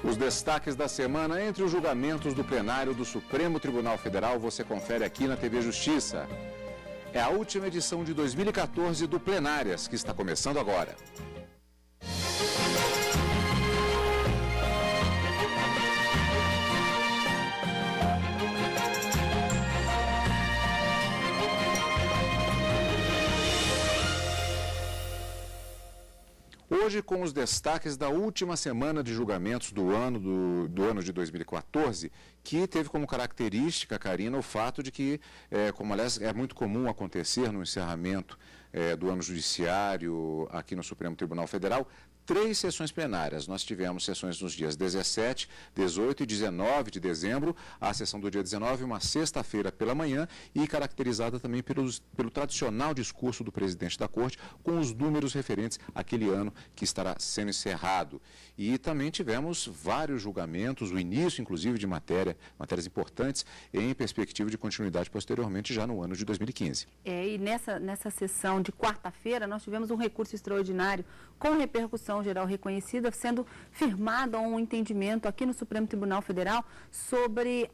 Os destaques da semana entre os julgamentos do plenário do Supremo Tribunal Federal você confere aqui na TV Justiça. É a última edição de 2014 do Plenárias, que está começando agora. Hoje, com os destaques da última semana de julgamentos do ano de 2014, que teve como característica, Karina, o fato de que, como aliás é muito comum acontecer no encerramento do ano judiciário aqui no Supremo Tribunal Federal, 3 sessões plenárias. Nós tivemos sessões nos dias 17, 18 e 19 de dezembro. A sessão do dia 19, uma sexta-feira pela manhã, e caracterizada também pelo tradicional discurso do presidente da Corte, com os números referentes àquele ano que estará sendo encerrado. E também tivemos vários julgamentos, o início, inclusive, de matérias importantes, em perspectiva de continuidade posteriormente, já no ano de 2015. E nessa sessão de quarta-feira, nós tivemos um recurso extraordinário com repercussão geral reconhecida, sendo firmado um entendimento aqui no Supremo Tribunal Federal sobre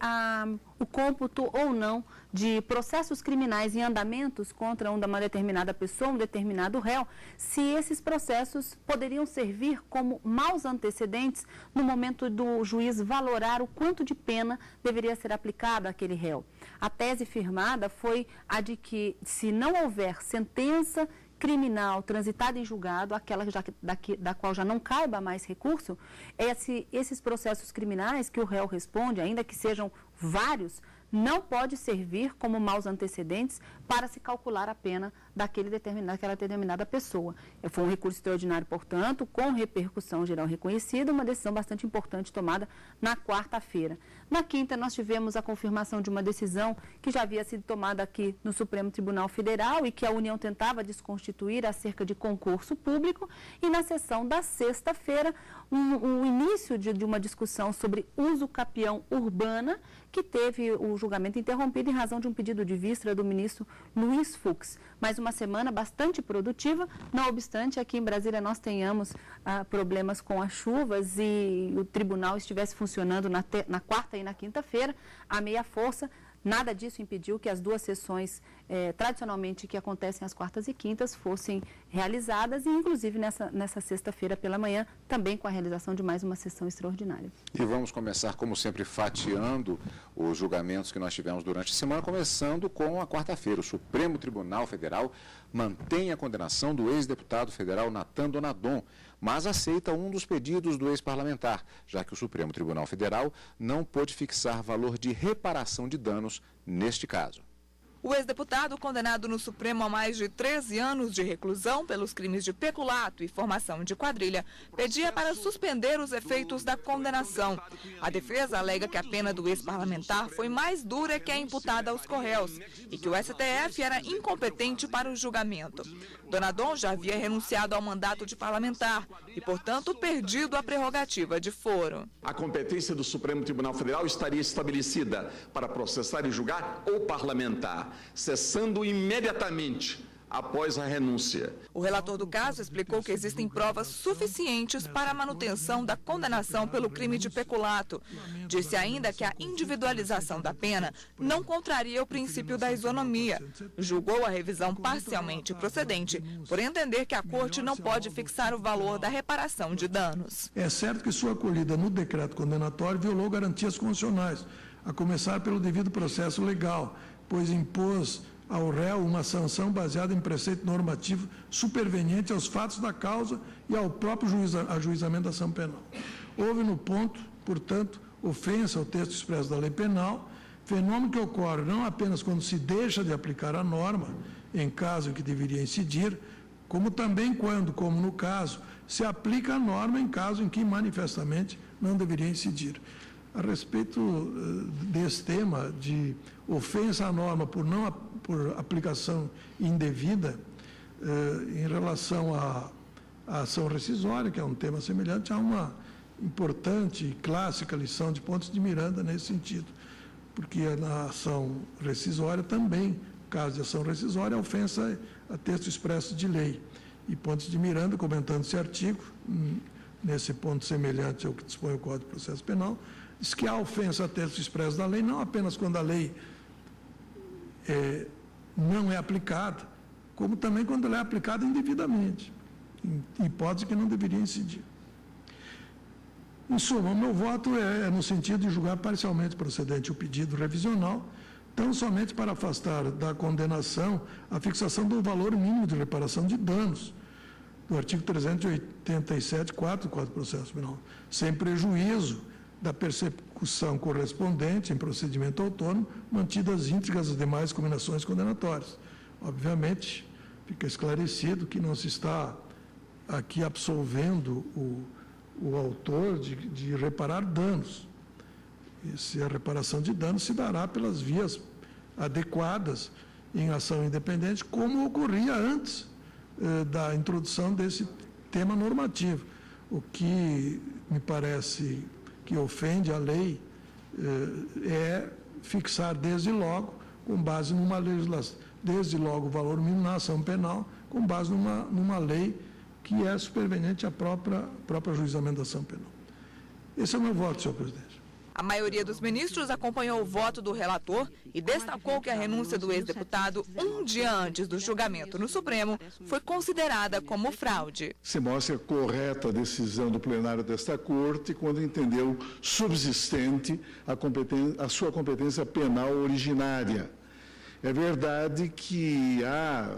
o cômputo ou não de processos criminais em andamentos contra uma determinada pessoa, um determinado réu, se esses processos poderiam servir como maus antecedentes no momento do juiz valorar o quanto de pena deveria ser aplicada àquele réu. A tese firmada foi a de que, se não houver sentença criminal transitada em julgado, aquela da qual já não caiba mais recurso, esses processos criminais que o réu responde, ainda que sejam vários, não pode servir como maus antecedentes para se calcular a pena daquela determinada pessoa. Foi um recurso extraordinário, portanto, com repercussão geral reconhecida, uma decisão bastante importante tomada na quarta-feira. Na quinta, nós tivemos a confirmação de uma decisão que já havia sido tomada aqui no Supremo Tribunal Federal e que a União tentava desconstituir acerca de concurso público. E na sessão da sexta-feira, o início de uma discussão sobre uso capião urbana, que teve o julgamento interrompido em razão de um pedido de vista do ministro Luiz Fux. Mais uma semana bastante produtiva, não obstante, aqui em Brasília nós tenhamos problemas com as chuvas e o tribunal estivesse funcionando na quarta e na quinta-feira, a meia força. Nada disso impediu que as duas sessões, tradicionalmente, que acontecem às quartas e quintas, fossem realizadas, e inclusive nessa sexta-feira pela manhã, também com a realização de mais uma sessão extraordinária. E vamos começar, como sempre, fatiando os julgamentos que nós tivemos durante a semana, começando com a quarta-feira. O Supremo Tribunal Federal mantém a condenação do ex-deputado federal Natan Donadon, mas aceita um dos pedidos do ex-parlamentar, já que o Supremo Tribunal Federal não pôde fixar valor de reparação de danos neste caso. O ex-deputado, condenado no Supremo a mais de 13 anos de reclusão pelos crimes de peculato e formação de quadrilha, pedia para suspender os efeitos da condenação. A defesa alega que a pena do ex-parlamentar foi mais dura que a imputada aos Correios e que o STF era incompetente para o julgamento. Donadon já havia renunciado ao mandato de parlamentar e, portanto, perdido a prerrogativa de foro. A competência do Supremo Tribunal Federal estaria estabelecida para processar e julgar o parlamentar, cessando imediatamente após a renúncia. O relator do caso explicou que existem provas suficientes para a manutenção da condenação pelo crime de peculato. Disse ainda que a individualização da pena não contraria o princípio da isonomia. Julgou a revisão parcialmente procedente, por entender que a Corte não pode fixar o valor da reparação de danos. É certo que sua acolhida no decreto condenatório violou garantias constitucionais, a começar pelo devido processo legal, pois impôs ao réu uma sanção baseada em preceito normativo superveniente aos fatos da causa e ao próprio ajuizamento da ação penal. Houve no ponto, portanto, ofensa ao texto expresso da lei penal, fenômeno que ocorre não apenas quando se deixa de aplicar a norma, em caso em que deveria incidir, como também quando, como no caso, se aplica a norma em caso em que manifestamente não deveria incidir. A respeito desse tema de ofensa à norma por aplicação indevida, em relação à ação rescisória, que é um tema semelhante, há uma importante e clássica lição de Pontes de Miranda nesse sentido, porque na ação rescisória também, caso de ação rescisória, a ofensa a texto expresso de lei. E Pontes de Miranda, comentando esse artigo, nesse ponto semelhante ao que dispõe o Código de Processo Penal, diz que há ofensa a texto expresso da lei, não apenas quando a lei não é aplicada, como também quando ela é aplicada indevidamente, em hipótese que não deveria incidir. Em suma, o meu voto é no sentido de julgar parcialmente procedente o pedido revisional, tão somente para afastar da condenação a fixação do valor mínimo de reparação de danos, do artigo 387.4 do Código de Processo Penal, sem prejuízo da persecução correspondente em procedimento autônomo, mantidas íntegras as demais combinações condenatórias. Obviamente, fica esclarecido que não se está aqui absolvendo o autor de reparar danos. E se a reparação de danos se dará pelas vias adequadas em ação independente, como ocorria antes da introdução desse tema normativo. O que me parece que ofende a lei é fixar desde logo, com base numa legislação, desde logo o valor mínimo na ação penal, com base numa lei que é superveniente à própria ajuizamento da ação penal. Esse é o meu voto, senhor presidente. A maioria dos ministros acompanhou o voto do relator e destacou que a renúncia do ex-deputado, um dia antes do julgamento no Supremo, foi considerada como fraude. Se mostra correta a decisão do plenário desta Corte quando entendeu subsistente a sua competência penal originária. É verdade que há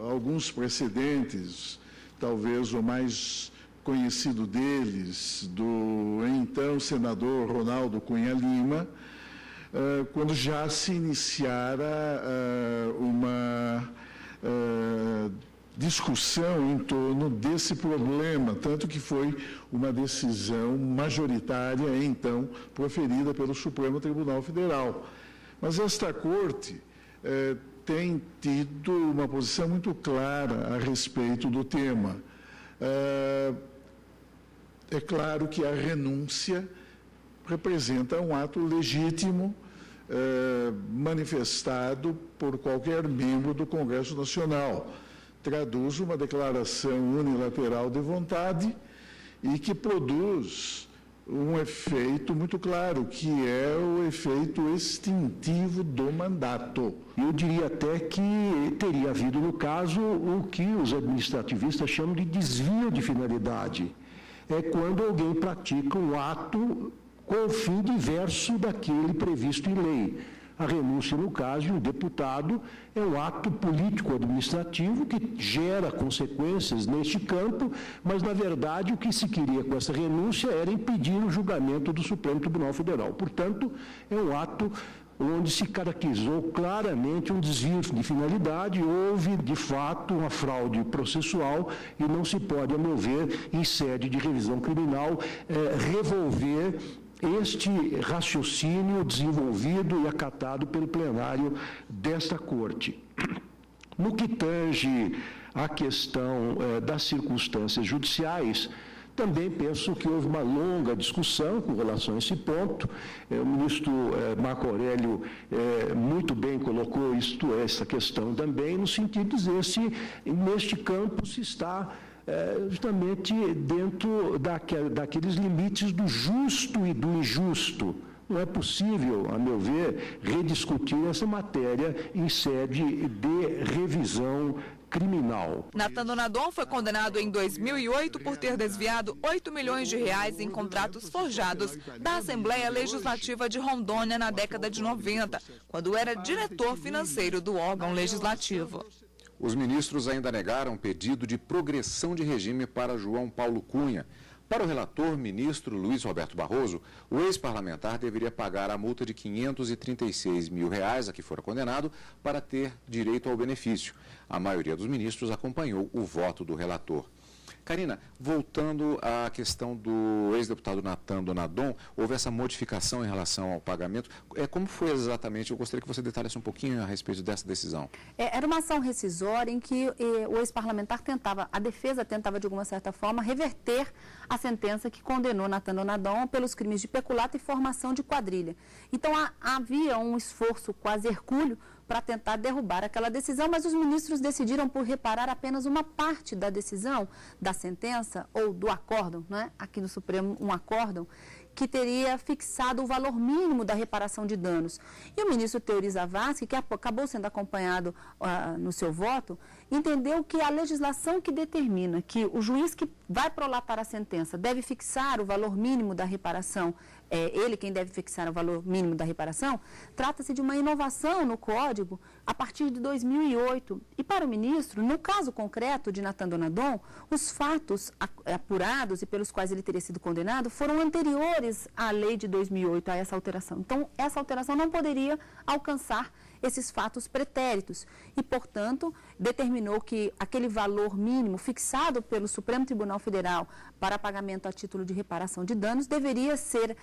alguns precedentes, talvez o mais conhecido deles, do então senador Ronaldo Cunha Lima, quando já se iniciara uma discussão em torno desse problema, tanto que foi uma decisão majoritária, então, proferida pelo Supremo Tribunal Federal. Mas esta Corte tem tido uma posição muito clara a respeito do tema. É claro que a renúncia representa um ato legítimo manifestado por qualquer membro do Congresso Nacional. Traduz uma declaração unilateral de vontade e que produz um efeito muito claro, que é o efeito extintivo do mandato. Eu diria até que teria havido, no caso, o que os administrativistas chamam de desvio de finalidade. É quando alguém pratica um ato com fim diverso daquele previsto em lei. A renúncia, no caso de um deputado, é um ato político-administrativo que gera consequências neste campo, mas, na verdade, o que se queria com essa renúncia era impedir o julgamento do Supremo Tribunal Federal. Portanto, é um ato onde se caracterizou claramente um desvio de finalidade, houve, de fato, uma fraude processual e não se pode, a meu ver, em sede de revisão criminal, revolver este raciocínio desenvolvido e acatado pelo plenário desta Corte. No que tange à questão das circunstâncias judiciais, também penso que houve uma longa discussão com relação a esse ponto. O ministro Marco Aurélio muito bem colocou essa questão também, no sentido de dizer se neste campo se está justamente dentro daqueles limites do justo e do injusto. Não é possível, a meu ver, rediscutir essa matéria em sede de revisão criminal. Nathan Donadon foi condenado em 2008 por ter desviado R$ 8 milhões em contratos forjados da Assembleia Legislativa de Rondônia na década de 90, quando era diretor financeiro do órgão legislativo. Os ministros ainda negaram um pedido de progressão de regime para João Paulo Cunha. Para o relator, ministro Luiz Roberto Barroso, o ex-parlamentar deveria pagar a multa de R$ 536 mil a que fora condenado para ter direito ao benefício. A maioria dos ministros acompanhou o voto do relator. Karina, voltando à questão do ex-deputado Nathan Donadon, houve essa modificação em relação ao pagamento. Como foi exatamente? Eu gostaria que você detalhasse um pouquinho a respeito dessa decisão. Era uma ação rescisória em que o ex-parlamentar a defesa tentava, de alguma certa forma, reverter a sentença que condenou Nathan Donadon pelos crimes de peculato e formação de quadrilha. Então, havia um esforço quase hercúleo para tentar derrubar aquela decisão, mas os ministros decidiram por reparar apenas uma parte da decisão, da sentença ou do acórdão, né? Aqui no Supremo, um acórdão, que teria fixado o valor mínimo da reparação de danos. E o ministro Teori Zavascki, que acabou sendo acompanhado no seu voto, entendeu que a legislação que determina que o juiz que vai prolatar a sentença deve fixar o valor mínimo da reparação, ele quem deve fixar o valor mínimo da reparação, trata-se de uma inovação no Código a partir de 2008. E para o ministro, no caso concreto de Natan Donadon, os fatos apurados e pelos quais ele teria sido condenado foram anteriores à lei de 2008, a essa alteração. Então, essa alteração não poderia alcançar esses fatos pretéritos e, portanto, determinou que aquele valor mínimo fixado pelo Supremo Tribunal Federal para pagamento a título de reparação de danos deveria ser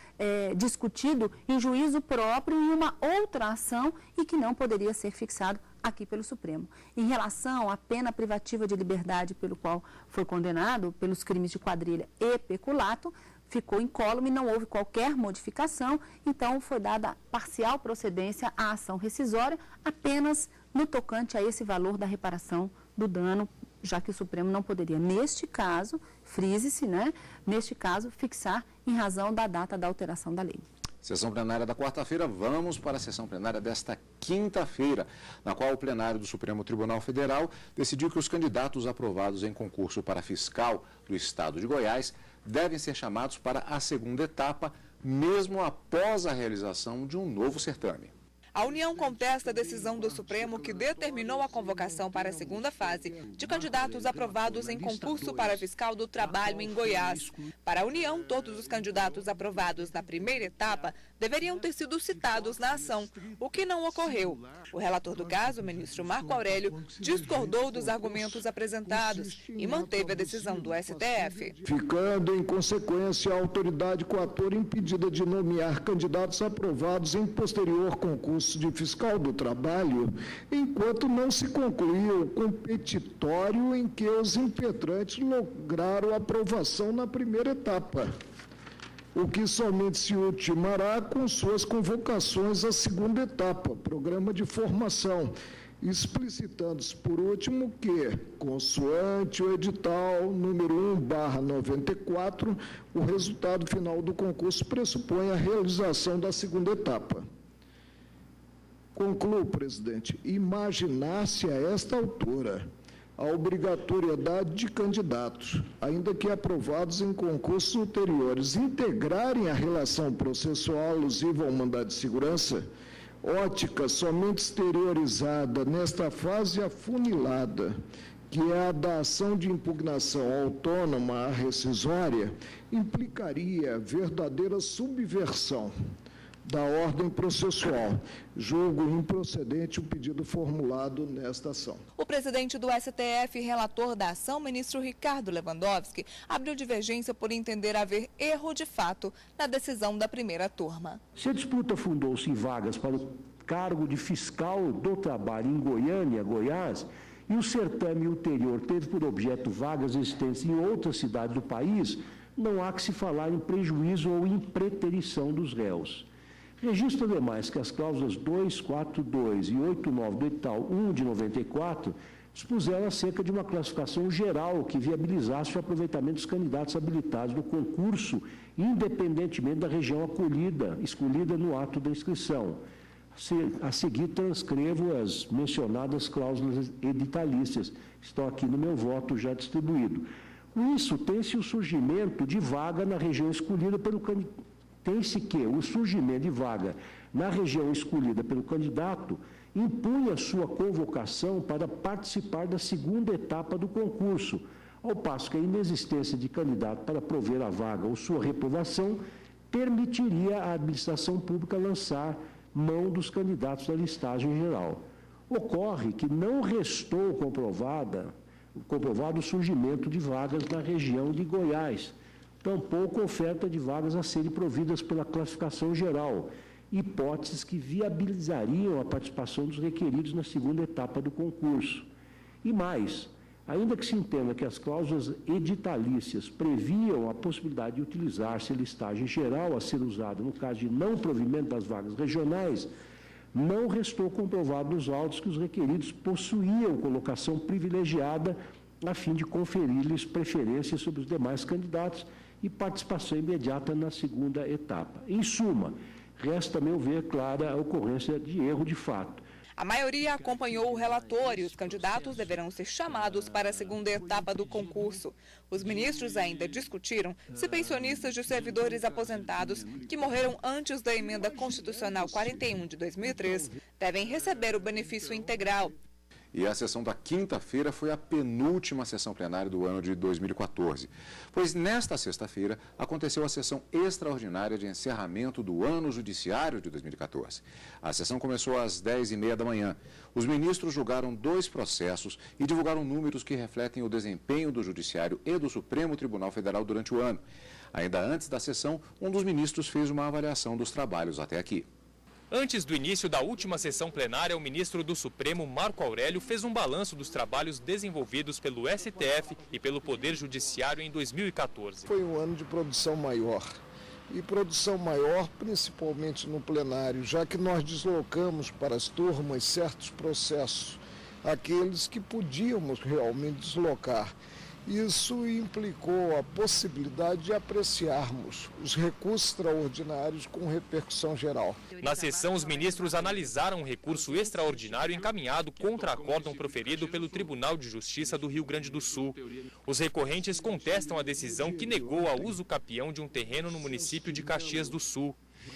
discutido em juízo próprio em uma outra ação e que não poderia ser fixado aqui pelo Supremo. Em relação à pena privativa de liberdade pelo qual foi condenado pelos crimes de quadrilha e peculato, ficou incólume, não houve qualquer modificação, então foi dada parcial procedência à ação rescisória apenas no tocante a esse valor da reparação do dano, já que o Supremo não poderia, neste caso, frise-se, né, neste caso, fixar em razão da data da alteração da lei. Sessão plenária da quarta-feira, vamos para a sessão plenária desta quinta-feira, na qual o plenário do Supremo Tribunal Federal decidiu que os candidatos aprovados em concurso para fiscal do Estado de Goiás devem ser chamados para a segunda etapa, mesmo após a realização de um novo certame. A União contesta a decisão do Supremo que determinou a convocação para a segunda fase de candidatos aprovados em concurso para fiscal do trabalho em Goiás. Para a União, todos os candidatos aprovados na primeira etapa deveriam ter sido citados na ação, o que não ocorreu. O relator do caso, o ministro Marco Aurélio, discordou dos argumentos apresentados e manteve a decisão do STF. Ficando, em consequência, a autoridade coatora impedida de nomear candidatos aprovados em posterior concurso de fiscal do trabalho, enquanto não se concluiu o competitório em que os impetrantes lograram aprovação na primeira etapa, o que somente se ultimará com suas convocações à segunda etapa, programa de formação, explicitando-se, por último, que, consoante o edital número 1/94, o resultado final do concurso pressupõe a realização da segunda etapa. Concluo, presidente, imaginar-se a esta altura a obrigatoriedade de candidatos, ainda que aprovados em concursos ulteriores, integrarem a relação processual alusiva ao mandado de segurança, ótica somente exteriorizada nesta fase afunilada, que é a da ação de impugnação autônoma à rescisória, implicaria verdadeira subversão da ordem processual. Julgo improcedente o pedido formulado nesta ação. O presidente do STF e relator da ação, ministro Ricardo Lewandowski, abriu divergência por entender haver erro de fato na decisão da primeira turma. Se a disputa fundou-se em vagas para o cargo de fiscal do trabalho em Goiânia, Goiás, e o certame ulterior teve por objeto vagas existentes em outras cidades do país, não há que se falar em prejuízo ou em preterição dos réus. Registro, ademais, que as cláusulas 242 e 89 do edital 1 de 94 dispuseram acerca de uma classificação geral que viabilizasse o aproveitamento dos candidatos habilitados no concurso, independentemente da região escolhida no ato da inscrição. A seguir, transcrevo as mencionadas cláusulas editalícias, que estão aqui no meu voto já distribuído. Com isso, tem-se o surgimento de vaga na região escolhida pelo candidato. Tem-se que o surgimento de vaga na região escolhida pelo candidato impunha sua convocação para participar da segunda etapa do concurso, ao passo que a inexistência de candidato para prover a vaga ou sua reprovação permitiria à administração pública lançar mão dos candidatos da listagem geral. Ocorre que não restou comprovado o surgimento de vagas na região de Goiás, tampouco oferta de vagas a serem providas pela classificação geral, hipóteses que viabilizariam a participação dos requeridos na segunda etapa do concurso. E mais, ainda que se entenda que as cláusulas editalícias previam a possibilidade de utilizar-se a listagem geral a ser usada no caso de não provimento das vagas regionais, não restou comprovado nos autos que os requeridos possuíam colocação privilegiada a fim de conferir-lhes preferência sobre os demais candidatos e participação imediata na segunda etapa. Em suma, resta, a meu ver, clara a ocorrência de erro de fato. A maioria acompanhou o relator e os candidatos deverão ser chamados para a segunda etapa do concurso. Os ministros ainda discutiram se pensionistas de servidores aposentados que morreram antes da emenda constitucional 41 de 2003 devem receber o benefício integral. E a sessão da quinta-feira foi a penúltima sessão plenária do ano de 2014, pois nesta sexta-feira aconteceu a sessão extraordinária de encerramento do ano judiciário de 2014. A sessão começou às 10h30 da manhã. Os ministros julgaram 2 processos e divulgaram números que refletem o desempenho do Judiciário e do Supremo Tribunal Federal durante o ano. Ainda antes da sessão, um dos ministros fez uma avaliação dos trabalhos até aqui. Antes do início da última sessão plenária, o ministro do Supremo, Marco Aurélio, fez um balanço dos trabalhos desenvolvidos pelo STF e pelo Poder Judiciário em 2014. Foi um ano de produção maior, e produção maior principalmente no plenário, já que nós deslocamos para as turmas certos processos, aqueles que podíamos realmente deslocar. Isso implicou a possibilidade de apreciarmos os recursos extraordinários com repercussão geral. Na sessão, os ministros analisaram um recurso extraordinário encaminhado contra acórdão proferido pelo Tribunal de Justiça do Rio Grande do Sul. Os recorrentes contestam a decisão que negou a uso capião de um terreno no município de Caxias do Sul.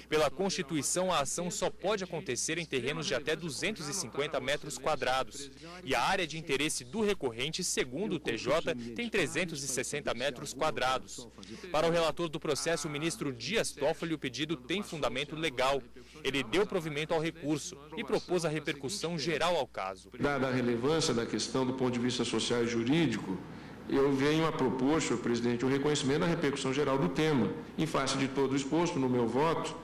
Pela Constituição, a ação só pode acontecer em terrenos de até 250 metros quadrados. E a área de interesse do recorrente, segundo o TJ, tem 360 metros quadrados. Para o relator do processo, o ministro Dias Toffoli, o pedido tem fundamento legal. Ele deu provimento ao recurso e propôs a repercussão geral ao caso. Dada a relevância da questão do ponto de vista social e jurídico, eu venho a propor, senhor presidente, o reconhecimento da repercussão geral do tema. Em face de todo o exposto, no meu voto,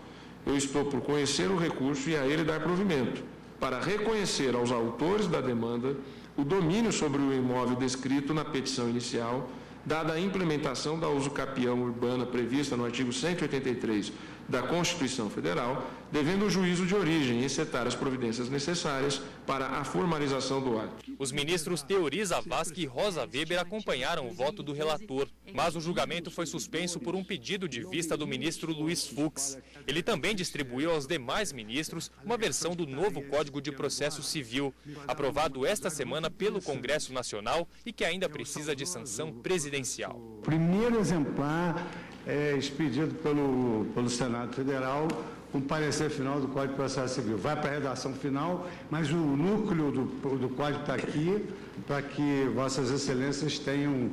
eu estou por conhecer o recurso e a ele dar provimento, para reconhecer aos autores da demanda o domínio sobre o imóvel descrito na petição inicial, dada a implementação da usucapião urbana prevista no artigo 183 da Constituição Federal, devendo o juízo de origem encetar as providências necessárias para a formalização do ato. Os ministros Teori Zavascki e Rosa Weber acompanharam o voto do relator, mas o julgamento foi suspenso por um pedido de vista do ministro Luiz Fux. Ele também distribuiu aos demais ministros uma versão do novo Código de Processo Civil, aprovado esta semana pelo Congresso Nacional e que ainda precisa de sanção presidencial. O primeiro exemplar é expedido pelo Senado Federal, com parecer final do Código de Processo Civil. Vai para a redação final, mas o núcleo do Código está aqui, para que Vossas Excelências tenham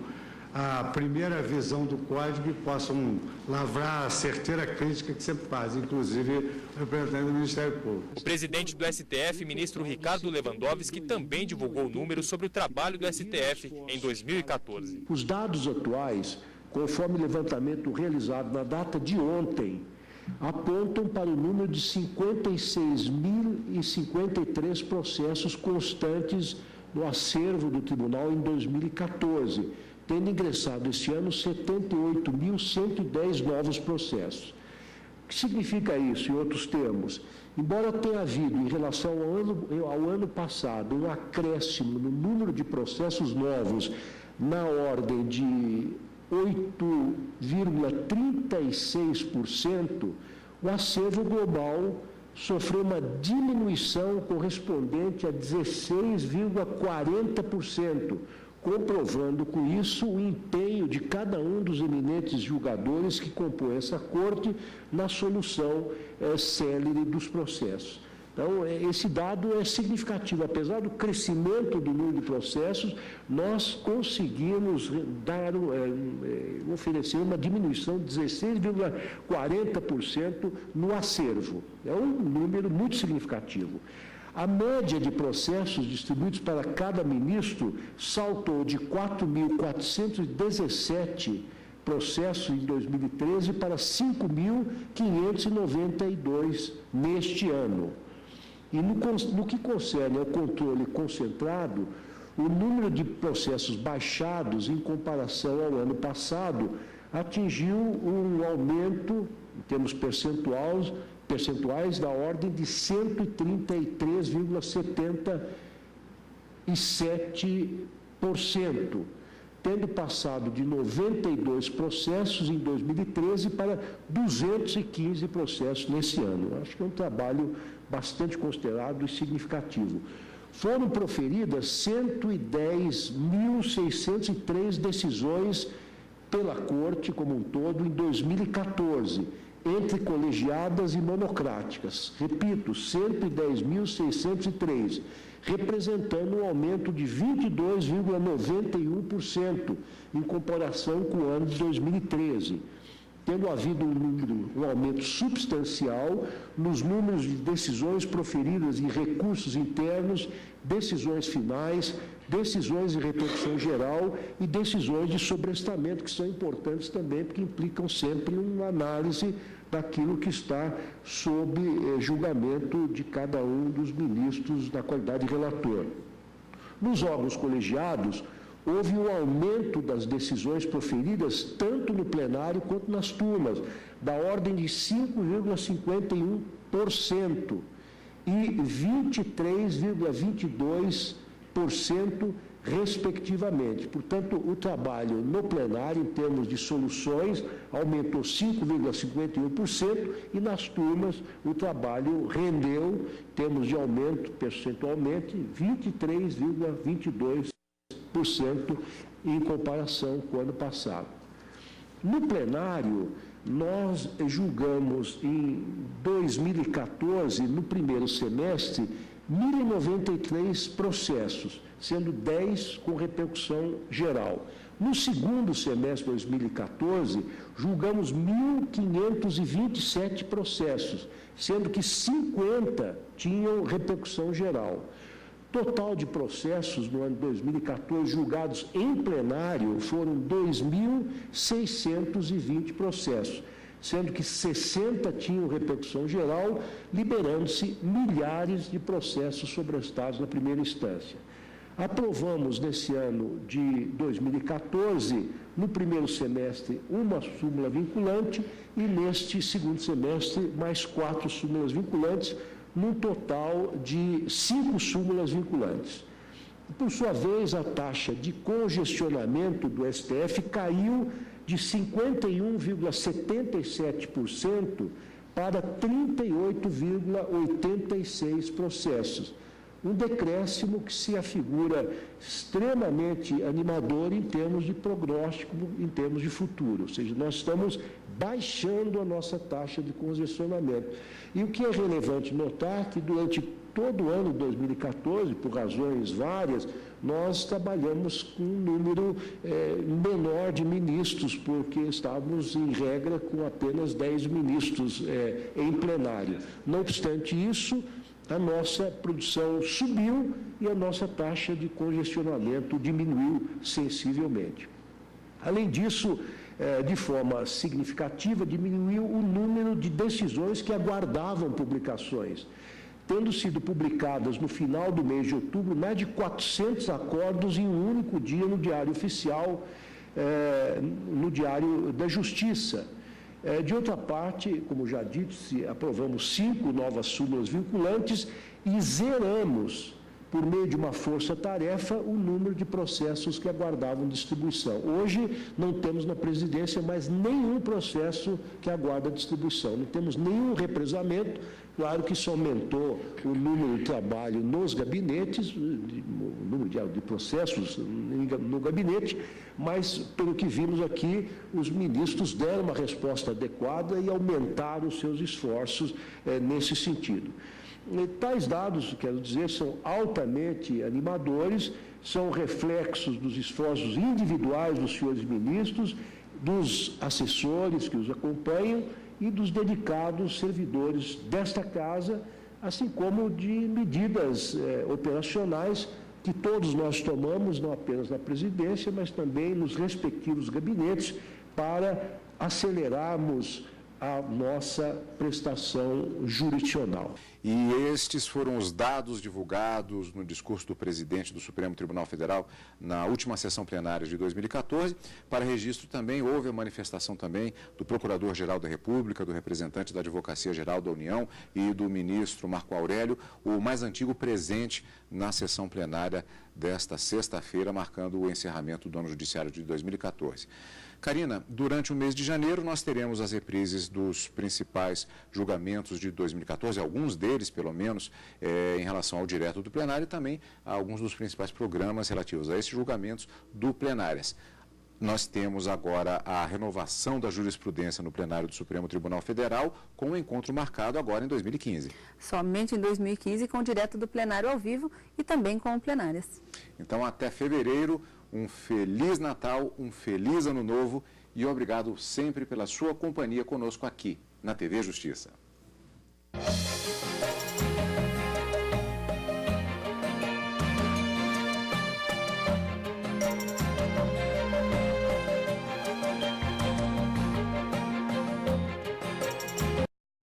a primeira visão do Código e possam lavrar a certeira crítica que sempre faz, inclusive o representante do Ministério Público. O presidente do STF, ministro Ricardo Lewandowski, também divulgou números sobre o trabalho do STF em 2014. Os dados atuais, conforme o levantamento realizado na data de ontem, apontam para o número de 56.053 processos constantes no acervo do tribunal em 2014, tendo ingressado este ano 78.110 novos processos. O que significa isso, em outros termos? Embora tenha havido, em relação ao ano passado, um acréscimo no número de processos novos na ordem de 8,36%, o acervo global sofreu uma diminuição correspondente a 16,40%, comprovando com isso o empenho de cada um dos eminentes julgadores que compõem essa corte na solução célere dos processos. Então, esse dado é significativo. Apesar do crescimento do número de processos, nós conseguimos oferecer uma diminuição de 16,40% no acervo. É um número muito significativo. A média de processos distribuídos para cada ministro saltou de 4.417 processos em 2013 para 5.592 neste ano. E no que concerne ao controle concentrado, o número de processos baixados em comparação ao ano passado atingiu um aumento, em termos percentuais, percentuais da ordem de 133,77%, tendo passado de 92 processos em 2013 para 215 processos nesse ano. Acho que é um trabalho bastante considerado e significativo. Foram proferidas 110.603 decisões pela Corte como um todo em 2014, entre colegiadas e monocráticas. Repito, 110.603, representando um aumento de 22,91% em comparação com o ano de 2013, tendo havido um aumento substancial nos números de decisões proferidas em recursos internos, decisões finais, decisões de repercussão geral e decisões de sobrestamento, que são importantes também, porque implicam sempre uma análise daquilo que está sob julgamento de cada um dos ministros na qualidade de relator. Nos órgãos colegiados, houve um aumento das decisões proferidas tanto no plenário quanto nas turmas, da ordem de 5,51% e 23,22%, respectivamente. Portanto, o trabalho no plenário, em termos de soluções, aumentou 5,51% e nas turmas o trabalho rendeu, em termos de aumento percentualmente, 23,22% em comparação com o ano passado. No plenário, nós julgamos em 2014, no primeiro semestre, 1.093 processos, sendo 10 com repercussão geral. No segundo semestre de 2014, julgamos 1.527 processos, sendo que 50 tinham repercussão geral. Total de processos no ano de 2014 julgados em plenário foram 2.620 processos, sendo que 60 tinham repercussão geral, liberando-se milhares de processos sobrestados na primeira instância. Aprovamos nesse ano de 2014, no primeiro semestre, uma súmula vinculante e neste segundo semestre, mais 4 súmulas vinculantes, num total de 5 súmulas vinculantes. Por sua vez, a taxa de congestionamento do STF caiu de 51,77% para 38,86 processos. Um decréscimo que se afigura extremamente animador em termos de prognóstico, em termos de futuro. Ou seja, nós estamos baixando a nossa taxa de congestionamento. E o que é relevante notar é que durante todo o ano de 2014, por razões várias, nós trabalhamos com um número menor de ministros, porque estávamos, em regra, com apenas 10 ministros em plenário. Não obstante isso, a nossa produção subiu e a nossa taxa de congestionamento diminuiu sensivelmente. Além disso, de forma significativa, diminuiu o número de decisões que aguardavam publicações, tendo sido publicadas no final do mês de outubro mais de 400 acordos em um único dia no Diário Oficial, no Diário da Justiça. De outra parte, como já disse, aprovamos 5 novas súmulas vinculantes e zeramos, por meio de uma força-tarefa, o número de processos que aguardavam distribuição. Hoje, não temos na presidência mais nenhum processo que aguarda distribuição, não temos nenhum represamento. Claro que isso aumentou o número de trabalho nos gabinetes, o número de processos no gabinete, mas, pelo que vimos aqui, os ministros deram uma resposta adequada e aumentaram os seus esforços nesse sentido. Tais dados, quero dizer, são altamente animadores, são reflexos dos esforços individuais dos senhores ministros, dos assessores que os acompanham e dos dedicados servidores desta casa, assim como de medidas operacionais que todos nós tomamos, não apenas na presidência, mas também nos respectivos gabinetes, para acelerarmos a nossa prestação jurisdicional. E estes foram os dados divulgados no discurso do presidente do Supremo Tribunal Federal na última sessão plenária de 2014. Para registro também, houve a manifestação também do Procurador-Geral da República, do representante da Advocacia-Geral da União e do ministro Marco Aurélio, o mais antigo presente na sessão plenária desta sexta-feira, marcando o encerramento do ano judiciário de 2014. Karina, durante o mês de janeiro nós teremos as reprises dos principais julgamentos de 2014, alguns deles, pelo menos, em relação ao direto do plenário e também alguns dos principais programas relativos a esses julgamentos do plenárias. Nós temos agora a renovação da jurisprudência no plenário do Supremo Tribunal Federal, com o encontro marcado agora em 2015. Somente em 2015, com o direto do plenário ao vivo e também com o plenárias. Então, até fevereiro, um Feliz Natal, um Feliz Ano Novo e obrigado sempre pela sua companhia conosco aqui na TV Justiça.